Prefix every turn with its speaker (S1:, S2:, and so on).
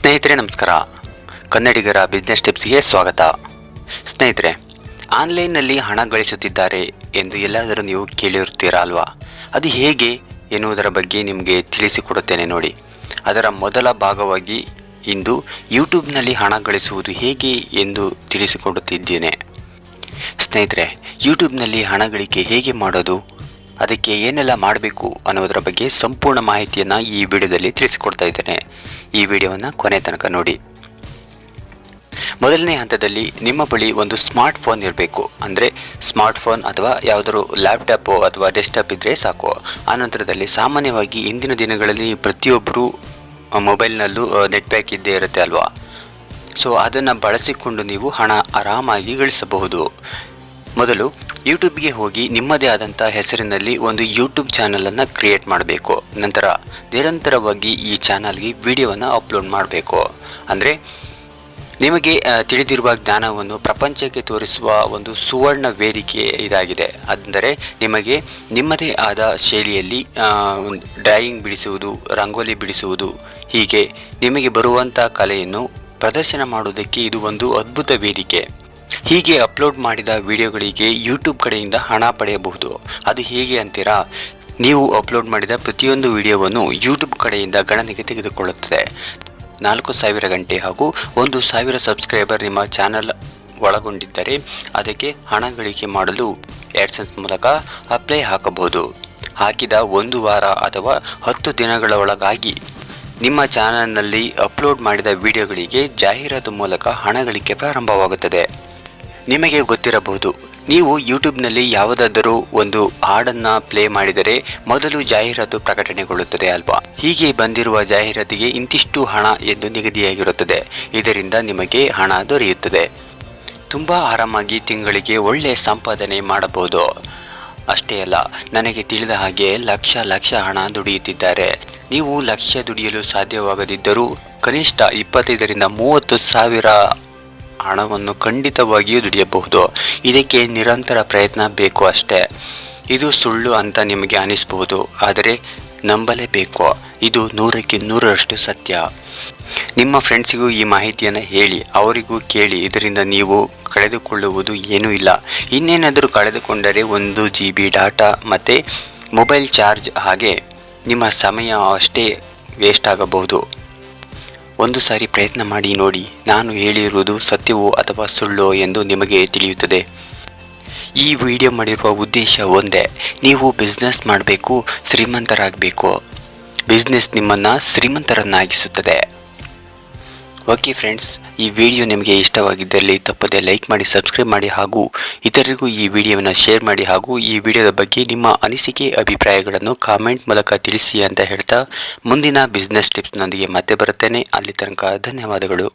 S1: ಸ್ನೇಹಿತರೆ ನಮಸ್ಕಾರ. ಕನ್ನಡಿಗರ ಬಿಸ್ನೆಸ್ ಟಿಪ್ಸ್ಗೆ ಸ್ವಾಗತ. ಸ್ನೇಹಿತರೆ, ಆನ್ಲೈನ್ನಲ್ಲಿ ಹಣ ಗಳಿಸುತ್ತಿದ್ದಾರೆ ಎಂದು ಎಲ್ಲಾದರೂ ನೀವು ಕೇಳಿರುತ್ತೀರಾ ಅಲ್ವಾ? ಅದು ಹೇಗೆ ಎನ್ನುವುದರ ಬಗ್ಗೆ ನಿಮಗೆ ತಿಳಿಸಿಕೊಡುತ್ತೇನೆ ನೋಡಿ. ಅದರ ಮೊದಲ ಭಾಗವಾಗಿ ಇಂದು ಯೂಟ್ಯೂಬ್ನಲ್ಲಿ ಹಣ ಗಳಿಸುವುದು ಹೇಗೆ ಎಂದು ತಿಳಿಸಿಕೊಡುತ್ತಿದ್ದೇನೆ. ಸ್ನೇಹಿತರೆ, ಯೂಟ್ಯೂಬ್ನಲ್ಲಿ ಹಣ ಗಳಿಕೆ ಹೇಗೆ ಮಾಡೋದು, ಅದಕ್ಕೆ ಏನೆಲ್ಲ ಮಾಡಬೇಕು ಅನ್ನೋದರ ಬಗ್ಗೆ ಸಂಪೂರ್ಣ ಮಾಹಿತಿಯನ್ನು ಈ ವಿಡಿಯೋದಲ್ಲಿ ತಿಳಿಸಿಕೊಡ್ತಾ ಇದ್ದೇನೆ. ಈ ವಿಡಿಯೋವನ್ನು ಕೊನೆ ತನಕ ನೋಡಿ. ಮೊದಲನೇ ಹಂತದಲ್ಲಿ ನಿಮ್ಮ ಬಳಿ ಒಂದು ಸ್ಮಾರ್ಟ್ ಫೋನ್ ಇರಬೇಕು. ಅಂದರೆ ಸ್ಮಾರ್ಟ್ ಫೋನ್ ಅಥವಾ ಯಾವುದಾದ್ರು ಲ್ಯಾಪ್ಟಾಪು ಅಥವಾ ಡೆಸ್ಕ್ಟಾಪ್ ಇದ್ದರೆ ಸಾಕು. ಆನಂತರದಲ್ಲಿ ಸಾಮಾನ್ಯವಾಗಿ ಇಂದಿನ ದಿನಗಳಲ್ಲಿ ಪ್ರತಿಯೊಬ್ಬರು ಮೊಬೈಲ್ನಲ್ಲೂ ನೆಟ್ ಪ್ಯಾಕ್ ಇದ್ದೇ ಇರುತ್ತೆ ಅಲ್ವಾ? ಸೊ ಅದನ್ನು ಬಳಸಿಕೊಂಡು ನೀವು ಹಣ ಆರಾಮಾಗಿ ಗಳಿಸಬಹುದು. ಮೊದಲು ಯೂಟ್ಯೂಬ್ಗೆ ಹೋಗಿ ನಿಮ್ಮದೇ ಆದಂಥ ಹೆಸರಿನಲ್ಲಿ ಒಂದು ಯೂಟ್ಯೂಬ್ ಚಾನಲನ್ನು ಕ್ರಿಯೇಟ್ ಮಾಡಬೇಕು. ನಂತರ ನಿರಂತರವಾಗಿ ಈ ಚಾನಲ್ಗೆ ವಿಡಿಯೋವನ್ನು ಅಪ್ಲೋಡ್ ಮಾಡಬೇಕು. ಅಂದರೆ ನಿಮಗೆ ತಿಳಿದಿರುವ ಜ್ಞಾನವನ್ನು ಪ್ರಪಂಚಕ್ಕೆ ತೋರಿಸುವ ಒಂದು ಸುವರ್ಣ ವೇದಿಕೆ ಇದಾಗಿದೆ. ಅಂದರೆ ನಿಮಗೆ ನಿಮ್ಮದೇ ಆದ ಶೈಲಿಯಲ್ಲಿ ಡ್ರಾಯಿಂಗ್ ಬಿಡಿಸುವುದು, ರಂಗೋಲಿ ಬಿಡಿಸುವುದು, ಹೀಗೆ ನಿಮಗೆ ಬರುವಂಥ ಕಲೆಯನ್ನು ಪ್ರದರ್ಶನ ಮಾಡುವುದಕ್ಕೆ ಇದು ಒಂದು ಅದ್ಭುತ ವೇದಿಕೆ. ಹೀಗೆ ಅಪ್ಲೋಡ್ ಮಾಡಿದ ವಿಡಿಯೋಗಳಿಗೆ ಯೂಟ್ಯೂಬ್ ಕಡೆಯಿಂದ ಹಣ ಪಡೆಯಬಹುದು. ಅದು ಹೇಗೆ ಅಂತೀರಾ? ನೀವು ಅಪ್ಲೋಡ್ ಮಾಡಿದ ಪ್ರತಿಯೊಂದು ವಿಡಿಯೋವನ್ನು ಯೂಟ್ಯೂಬ್ ಕಡೆಯಿಂದ ಗಣನೆಗೆ ತೆಗೆದುಕೊಳ್ಳುತ್ತದೆ. 4000 ಗಂಟೆ ಹಾಗೂ 1000 ಸಬ್ಸ್ಕ್ರೈಬರ್ ನಿಮ್ಮ ಚಾನಲ್ ಒಳಗೊಂಡಿದ್ದರೆ ಅದಕ್ಕೆ ಹಣ ಗಳಿಕೆ ಮಾಡಲು AdSense ಮೂಲಕ ಅಪ್ಲೈ ಹಾಕಬಹುದು. ಹಾಕಿದ 1 ವಾರ ಅಥವಾ 10 ದಿನಗಳ ಒಳಗಾಗಿ ನಿಮ್ಮ ಚಾನಲ್ನಲ್ಲಿ ಅಪ್ಲೋಡ್ ಮಾಡಿದ ವಿಡಿಯೋಗಳಿಗೆ ಜಾಹೀರಾತು ಮೂಲಕ ಹಣ ಗಳಿಕೆ ಪ್ರಾರಂಭವಾಗುತ್ತದೆ. ನಿಮಗೆ ಗೊತ್ತಿರಬಹುದು, ನೀವು ಯೂಟ್ಯೂಬ್ನಲ್ಲಿ ಯಾವುದಾದರೂ ಒಂದು ಹಾಡನ್ನು ಪ್ಲೇ ಮಾಡಿದರೆ ಮೊದಲು ಜಾಹೀರಾತು ಪ್ರಕಟಣೆಗೊಳ್ಳುತ್ತದೆ ಅಲ್ವಾ? ಹೀಗೆ ಬಂದಿರುವ ಜಾಹೀರಾತಿಗೆ ಇಂತಿಷ್ಟು ಹಣ ಎಂದು ನಿಗದಿಯಾಗಿರುತ್ತದೆ. ಇದರಿಂದ ನಿಮಗೆ ಹಣ ದೊರೆಯುತ್ತದೆ. ತುಂಬ ಆರಾಮಾಗಿ ತಿಂಗಳಿಗೆ ಒಳ್ಳೆಯ ಸಂಪಾದನೆ ಮಾಡಬಹುದು. ಅಷ್ಟೇ ಅಲ್ಲ, ನನಗೆ ತಿಳಿದ ಹಾಗೆ ಲಕ್ಷ ಹಣ ದುಡಿಯುತ್ತಿದ್ದಾರೆ. ನೀವು ಲಕ್ಷ ದುಡಿಯಲು ಸಾಧ್ಯವಾಗದಿದ್ದರೂ ಕನಿಷ್ಠ 25,000 ರಿಂದ 30,000 ಹಣವನ್ನು ಖಂಡಿತವಾಗಿಯೂ ದುಡಿಯಬಹುದು. ಇದಕ್ಕೆ ನಿರಂತರ ಪ್ರಯತ್ನ ಬೇಕು ಅಷ್ಟೇ. ಇದು ಸುಳ್ಳು ಅಂತ ನಿಮಗೆ ಅನಿಸಬಹುದು, ಆದರೆ ನಂಬಲೇಬೇಕು. ಇದು 100ಕ್ಕೆ 100ರಷ್ಟು ಸತ್ಯ. ನಿಮ್ಮ ಫ್ರೆಂಡ್ಸಿಗೂ ಈ ಮಾಹಿತಿಯನ್ನು ಹೇಳಿ, ಅವರಿಗೂ ಕೇಳಿ. ಇದರಿಂದ ನೀವು ಕಳೆದುಕೊಳ್ಳುವುದು ಏನೂ ಇಲ್ಲ. ಇನ್ನೇನಾದರೂ ಕಳೆದುಕೊಂಡರೆ 1 GB ಡಾಟಾ ಮತ್ತು ಮೊಬೈಲ್ ಚಾರ್ಜ್, ಹಾಗೆ ನಿಮ್ಮ ಸಮಯ ಅಷ್ಟೇ ವೇಸ್ಟ್ ಆಗಬಹುದು. ಒಂದು ಸಾರಿ ಪ್ರಯತ್ನ ಮಾಡಿ ನೋಡಿ. ನಾನು ಹೇಳಿರುವುದು ಸತ್ಯವೋ ಅಥವಾ ಸುಳ್ಳೋ ಎಂದು ನಿಮಗೆ ತಿಳಿಯುತ್ತದೆ. ಈ ವಿಡಿಯೋ ಮಾಡಿರುವ ಉದ್ದೇಶ ಒಂದೇ, ನೀವು ಬಿಸ್ನೆಸ್ ಮಾಡಬೇಕು, ಶ್ರೀಮಂತರಾಗಬೇಕು. ಬಿಸ್ನೆಸ್ ನಿಮ್ಮನ್ನು ಶ್ರೀಮಂತರನ್ನಾಗಿಸುತ್ತದೆ. ಓಕೆ ಫ್ರೆಂಡ್ಸ್, ಈ ವಿಡಿಯೋ ನಿಮಗೆ ಇಷ್ಟವಾಗಿದ್ದಲ್ಲಿ ತಪ್ಪದೆ ಲೈಕ್ ಮಾಡಿ, ಸಬ್ಸ್ಕ್ರೈಬ್ ಮಾಡಿ ಹಾಗೂ ಇತರರಿಗೂ ಈ ವಿಡಿಯೋವನ್ನು ಶೇರ್ ಮಾಡಿ. ಹಾಗೂ ಈ ವಿಡಿಯೋದ ಬಗ್ಗೆ ನಿಮ್ಮ ಅನಿಸಿಕೆ ಅಭಿಪ್ರಾಯಗಳನ್ನು ಕಾಮೆಂಟ್ ಮೂಲಕ ತಿಳಿಸಿ ಅಂತ ಹೇಳ್ತಾ ಮುಂದಿನ ಬಿಸ್ನೆಸ್ ಟಿಪ್ಸ್ನೊಂದಿಗೆ ಮತ್ತೆ ಬರುತ್ತೇನೆ. ಅಲ್ಲಿ ತನಕ ಧನ್ಯವಾದಗಳು.